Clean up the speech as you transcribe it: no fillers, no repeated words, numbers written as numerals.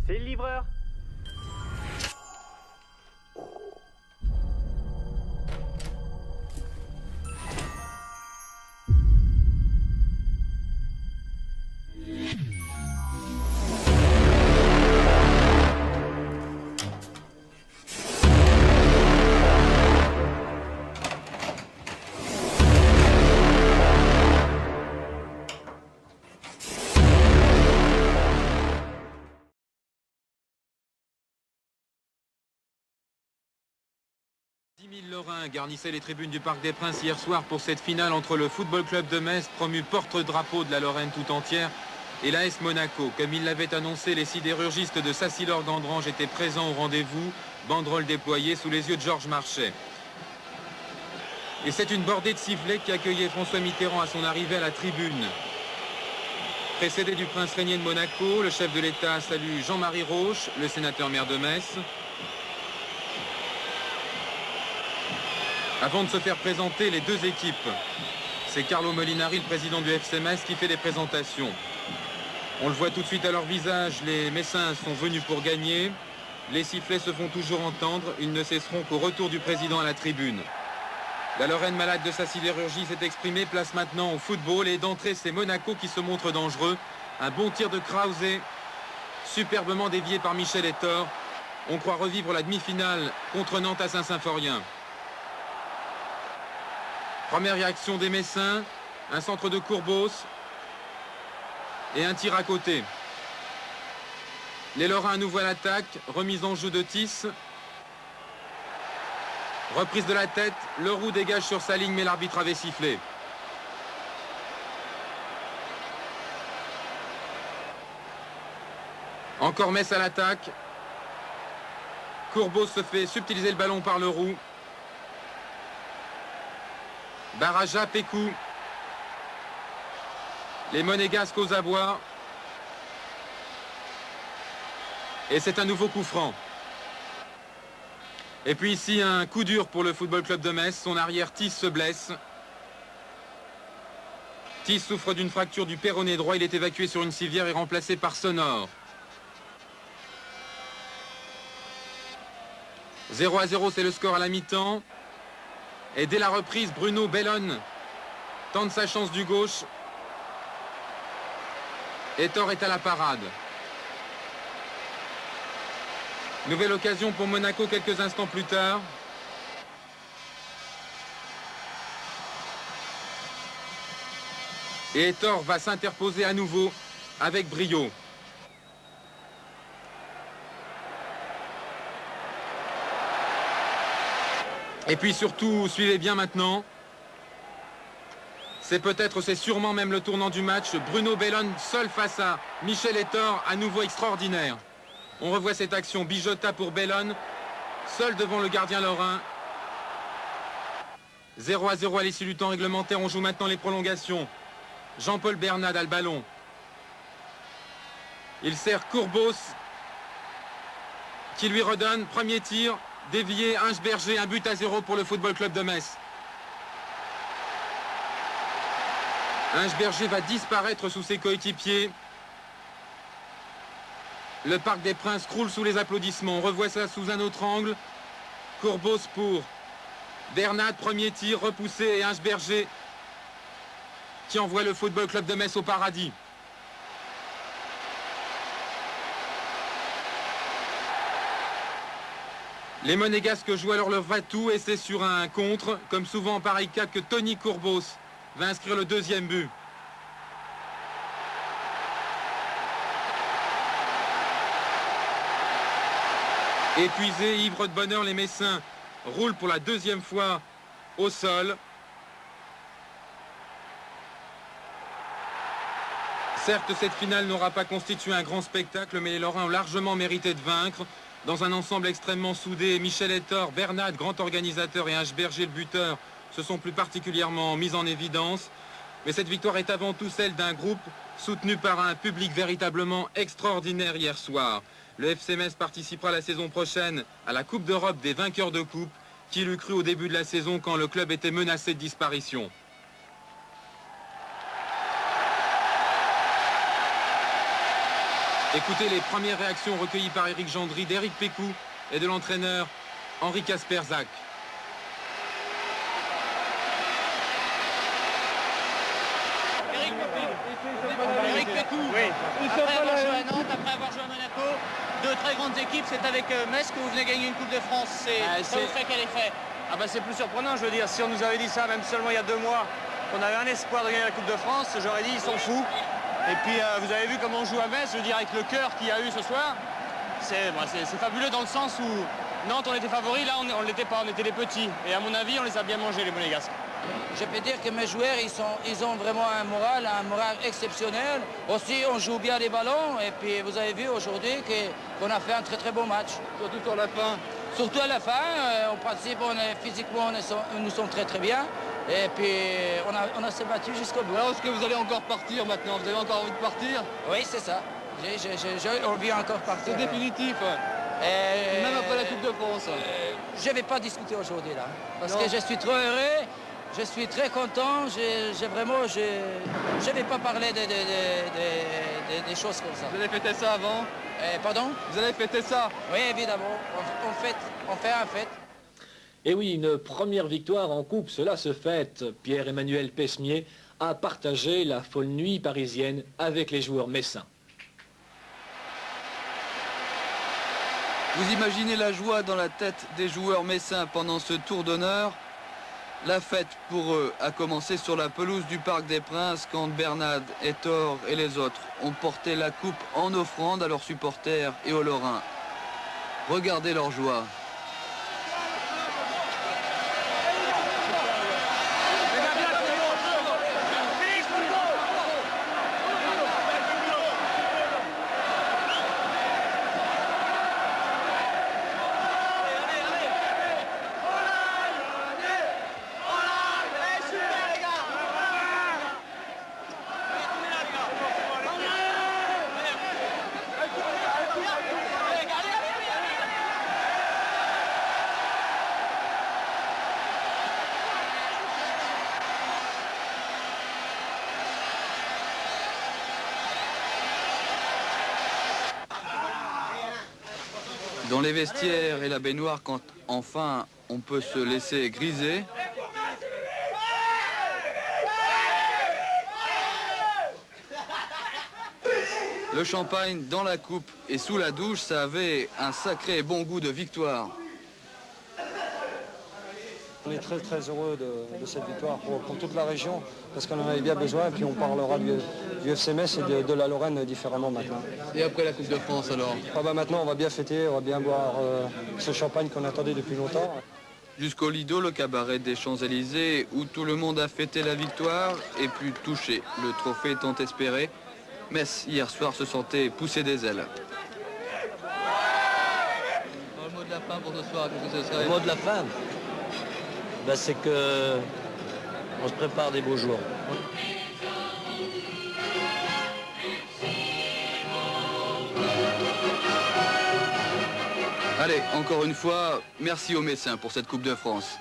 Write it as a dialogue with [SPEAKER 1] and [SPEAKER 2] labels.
[SPEAKER 1] C'est le livreur.
[SPEAKER 2] Lorrains garnissaient les tribunes du Parc des Princes hier soir pour cette finale entre le Football Club de Metz, promu porte-drapeau de la Lorraine tout entière, et l'AS Monaco. Comme il l'avait annoncé, les sidérurgistes de Sacy-Lord-Gandrange étaient présents au rendez-vous, banderoles déployées sous les yeux de Georges Marchais. Et c'est une bordée de sifflets qui accueillait François Mitterrand à son arrivée à la tribune. Précédé du prince régnier de Monaco, le chef de l'État salue Jean-Marie Roche, le sénateur maire de Metz. Avant de se faire présenter les deux équipes, c'est Carlo Molinari, le président du FC Metz, qui fait les présentations. On le voit tout de suite à leur visage, les Messins sont venus pour gagner. Les sifflets se font toujours entendre, ils ne cesseront qu'au retour du président à la tribune. La Lorraine, malade de sa sidérurgie, s'est exprimée, place maintenant au football. Et d'entrée, c'est Monaco qui se montre dangereux. Un bon tir de Krause, superbement dévié par Michel Etor. On croit revivre la demi-finale contre Nantes à Saint-Symphorien. Première réaction des Messins, un centre de Courbos et un tir à côté. Les Lorrains à nouveau à l'attaque, remise en jeu de Tis. Reprise de la tête, Leroux dégage sur sa ligne mais l'arbitre avait sifflé. Encore Metz à l'attaque. Courbos se fait subtiliser le ballon par Leroux. Baraja, Pécou. Les Monégasques aux abois. Et c'est un nouveau coup franc. Et puis ici, un coup dur pour le Football Club de Metz. Son arrière Tis se blesse. Tis souffre d'une fracture du péroné droit. Il est évacué sur une civière et remplacé par Sonor. 0-0, c'est le score à la mi-temps. Et dès la reprise, Bruno Bellone tente sa chance du gauche. Etor est à la parade. Nouvelle occasion pour Monaco quelques instants plus tard. Et Etor va s'interposer à nouveau avec brio. Et puis surtout, suivez bien maintenant. C'est sûrement même le tournant du match. Bruno Bellone seul face à Michel Etor, à nouveau extraordinaire. On revoit cette action. Bijota pour Bellone, seul devant le gardien lorrain. 0-0 à l'issue du temps réglementaire. On joue maintenant les prolongations. Jean-Paul Bernat a le ballon. Il sert Courbos qui lui redonne. Premier tir. Dévié, Berger, 1-0 pour le Football Club de Metz. Berger va disparaître sous ses coéquipiers. Le Parc des Princes croule sous les applaudissements. On revoit ça sous un autre angle. Courbos pour Bernat, premier tir, repoussé, et Berger qui envoie le Football Club de Metz au paradis. Les Monégasques jouent alors leur va-tout et c'est sur un contre, comme souvent en pareil cas, que Tony Courbos va inscrire le deuxième but. Épuisés, ivres de bonheur, les Messins roulent pour la deuxième fois au sol. Certes, cette finale n'aura pas constitué un grand spectacle, mais les Lorrains ont largement mérité de vaincre. Dans un ensemble extrêmement soudé, Michel Etor, Bernat, grand organisateur, et Berger, le buteur, se sont plus particulièrement mis en évidence. Mais cette victoire est avant tout celle d'un groupe soutenu par un public véritablement extraordinaire hier soir. Le FC Metz participera la saison prochaine à la Coupe d'Europe des vainqueurs de coupe. Qui l'eût cru au début de la saison quand le club était menacé de disparition? Écoutez les premières réactions recueillies par Éric Gendry, d'Éric Pécou et de l'entraîneur Henri Kasperzak.
[SPEAKER 1] Éric Pécou, oui. Après avoir joué à Nantes, après avoir joué à Monaco, deux très grandes équipes, c'est avec Metz que vous venez gagner une Coupe de France. Ça vous fait quel effet?
[SPEAKER 3] C'est plus surprenant, je veux dire, si on nous avait dit ça même seulement il y a 2 mois, qu'on avait un espoir de gagner la Coupe de France, j'aurais dit ils sont fous. Et puis vous avez vu comment on joue à Metz, je veux dire avec le cœur qu'il y a eu ce soir, c'est fabuleux dans le sens où Nantes on était favoris, là on ne l'était pas, on était les petits. Et à mon avis on les a bien mangés les Monégasques.
[SPEAKER 4] Je peux dire que mes joueurs, ils ont vraiment un moral exceptionnel. Aussi, on joue bien les ballons. Et puis, vous avez vu aujourd'hui qu'on a fait un très très bon match.
[SPEAKER 3] Surtout sur la fin.
[SPEAKER 4] Surtout à la fin. En principe, physiquement, nous sommes très très bien. Et puis, on a se battu jusqu'au bout.
[SPEAKER 3] Alors, est-ce que vous allez encore partir maintenant? Vous avez encore envie de partir?
[SPEAKER 4] Oui, c'est ça. J'ai envie encore de partir.
[SPEAKER 3] C'est définitif. Même après la Coupe de France.
[SPEAKER 4] Je ne vais pas discuter aujourd'hui là. Parce que je suis trop heureux. Je suis très content, je ne vais pas parler des choses comme ça.
[SPEAKER 3] Vous allez fêter ça avant?
[SPEAKER 4] Pardon?
[SPEAKER 3] Vous allez fêter ça?
[SPEAKER 4] Oui, évidemment, on fait un fête.
[SPEAKER 5] Et oui, une première victoire en coupe, cela se fête. Pierre-Emmanuel Pesmier a partagé la folle nuit parisienne avec les joueurs messins.
[SPEAKER 6] Vous imaginez la joie dans la tête des joueurs messins pendant ce tour d'honneur? La fête pour eux a commencé sur la pelouse du Parc des Princes quand Bernad, Ettore et les autres ont porté la coupe en offrande à leurs supporters et aux Lorrains. Regardez leur joie. Dans les vestiaires et la baignoire, quand enfin on peut se laisser griser, le champagne dans la coupe et sous la douche, ça avait un sacré bon goût de victoire.
[SPEAKER 7] On est très très heureux de cette victoire pour toute la région parce qu'on en avait bien besoin et puis on parlera du FC Metz et de la Lorraine différemment maintenant.
[SPEAKER 6] Et après la Coupe de France alors?
[SPEAKER 7] Maintenant on va bien fêter, on va bien boire ce champagne qu'on attendait depuis longtemps.
[SPEAKER 6] Jusqu'au Lido, le cabaret des Champs-Élysées où tout le monde a fêté la victoire et pu toucher le trophée tant espéré. Metz hier soir se sentait pousser des ailes. Le mot de la fin pour ce soir, qu'est-ce que ce serait?
[SPEAKER 8] Le mot de la fin, c'est que on se prépare des beaux jours.
[SPEAKER 6] Allez, encore une fois, merci aux Messins pour cette Coupe de France.